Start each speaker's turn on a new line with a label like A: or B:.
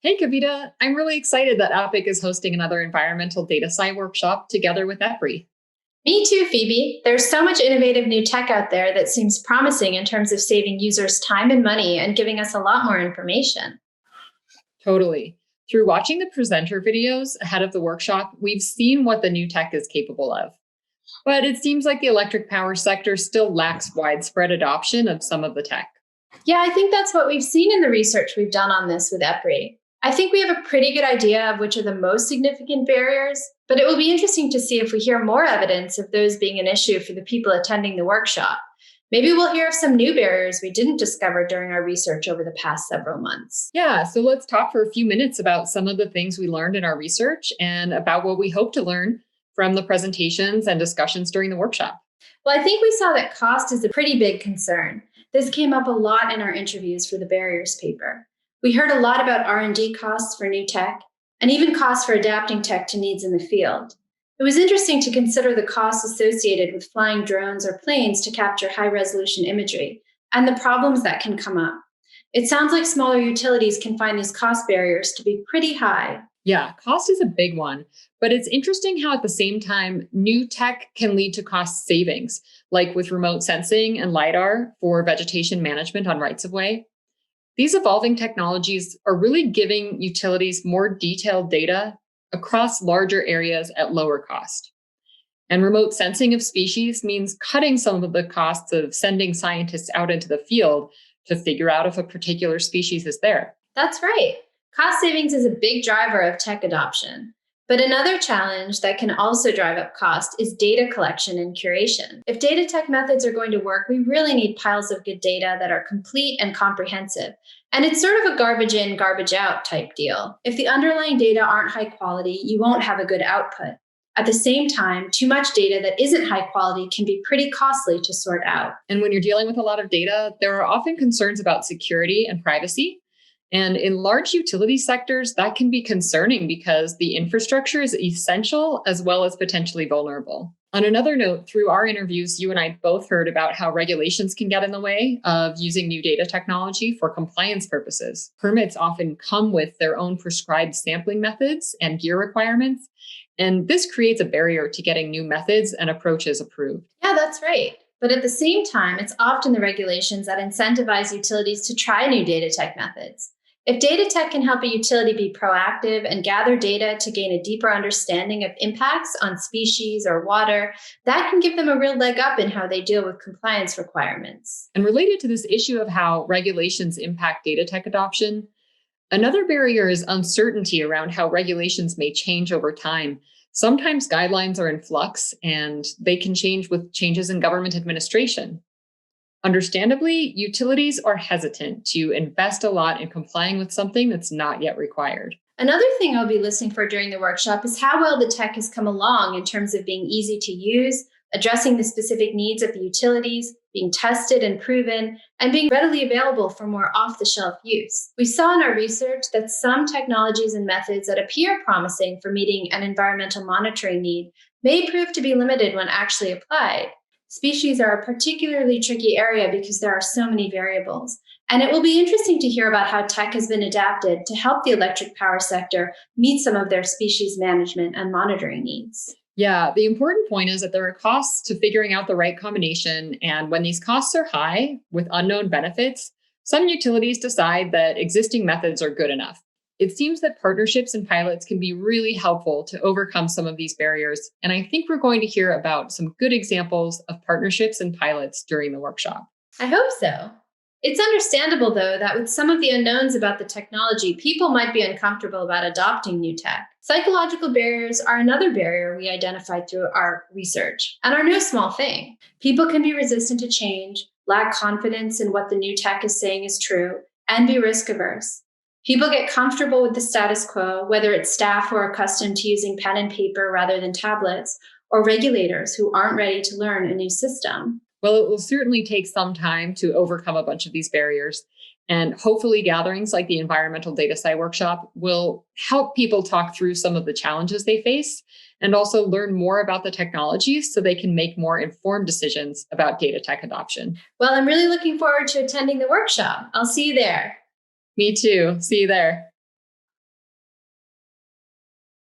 A: Hey, Kavita. I'm really excited that EPIC is hosting another environmental data science workshop together with EPRI.
B: Me too, Phoebe. There's so much innovative new tech out there that seems promising in terms of saving users time and money and giving us a lot more information.
A: Totally. Through watching the presenter videos ahead of the workshop, we've seen what the new tech is capable of. But it seems like the electric power sector still lacks widespread adoption of some of the tech.
B: Yeah, I think that's what we've seen in the research we've done on this with EPRI. I think we have a pretty good idea of which are the most significant barriers, but it will be interesting to see if we hear more evidence of those being an issue for the people attending the workshop. Maybe we'll hear of some new barriers we didn't discover during our research over the past several months.
A: Yeah, so let's talk for a few minutes about some of the things we learned in our research and about what we hope to learn from the presentations and discussions during the workshop.
B: Well, I think we saw that cost is a pretty big concern. This came up a lot in our interviews for the barriers paper. We heard a lot about R&D costs for new tech and even costs for adapting tech to needs in the field. It was interesting to consider the costs associated with flying drones or planes to capture high-resolution imagery and the problems that can come up. It sounds like smaller utilities can find these cost barriers to be pretty high.
A: Yeah, cost is a big one, but it's interesting how at the same time, new tech can lead to cost savings, like with remote sensing and LiDAR for vegetation management on rights of way. These evolving technologies are really giving utilities more detailed data across larger areas at lower cost. And remote sensing of species means cutting some of the costs of sending scientists out into the field to figure out if a particular species is there.
B: That's right. Cost savings is a big driver of tech adoption. But another challenge that can also drive up cost is data collection and curation. If data tech methods are going to work, we really need piles of good data that are complete and comprehensive. And it's sort of a garbage in, garbage out type deal. If the underlying data aren't high quality, you won't have a good output. At the same time, too much data that isn't high quality can be pretty costly to sort out.
A: And when you're dealing with a lot of data, there are often concerns about security and privacy. And in large utility sectors, that can be concerning because the infrastructure is essential as well as potentially vulnerable. On another note, through our interviews, you and I both heard about how regulations can get in the way of using new data technology for compliance purposes. Permits often come with their own prescribed sampling methods and gear requirements, and this creates a barrier to getting new methods and approaches approved.
B: Yeah, that's right. But at the same time, it's often the regulations that incentivize utilities to try new data tech methods. If data tech can help a utility be proactive and gather data to gain a deeper understanding of impacts on species or water, that can give them a real leg up in how they deal with compliance requirements.
A: And related to this issue of how regulations impact data tech adoption, another barrier is uncertainty around how regulations may change over time. Sometimes guidelines are in flux and they can change with changes in government administration. Understandably, utilities are hesitant to invest a lot in complying with something that's not yet required.
B: Another thing I'll be listening for during the workshop is how well the tech has come along in terms of being easy to use, addressing the specific needs of the utilities, being tested and proven, and being readily available for more off-the-shelf use. We saw in our research that some technologies and methods that appear promising for meeting an environmental monitoring need may prove to be limited when actually applied. Species are a particularly tricky area because there are so many variables. And it will be interesting to hear about how tech has been adapted to help the electric power sector meet some of their species management and monitoring needs.
A: Yeah, the important point is that there are costs to figuring out the right combination. And when these costs are high with unknown benefits, some utilities decide that existing methods are good enough. It seems that partnerships and pilots can be really helpful to overcome some of these barriers. And I think we're going to hear about some good examples of partnerships and pilots during the workshop.
B: I hope so. It's understandable, though, that with some of the unknowns about the technology, people might be uncomfortable about adopting new tech. Psychological barriers are another barrier we identified through our research and are no small thing. People can be resistant to change, lack confidence in what the new tech is saying is true, and be risk averse. People get comfortable with the status quo, whether it's staff who are accustomed to using pen and paper rather than tablets, or regulators who aren't ready to learn a new system.
A: Well, it will certainly take some time to overcome a bunch of these barriers. And hopefully gatherings like the Environmental Data Sci Workshop will help people talk through some of the challenges they face and also learn more about the technologies so they can make more informed decisions about data tech adoption.
B: Well, I'm really looking forward to attending the workshop. I'll see you there.
A: Me too. See you there.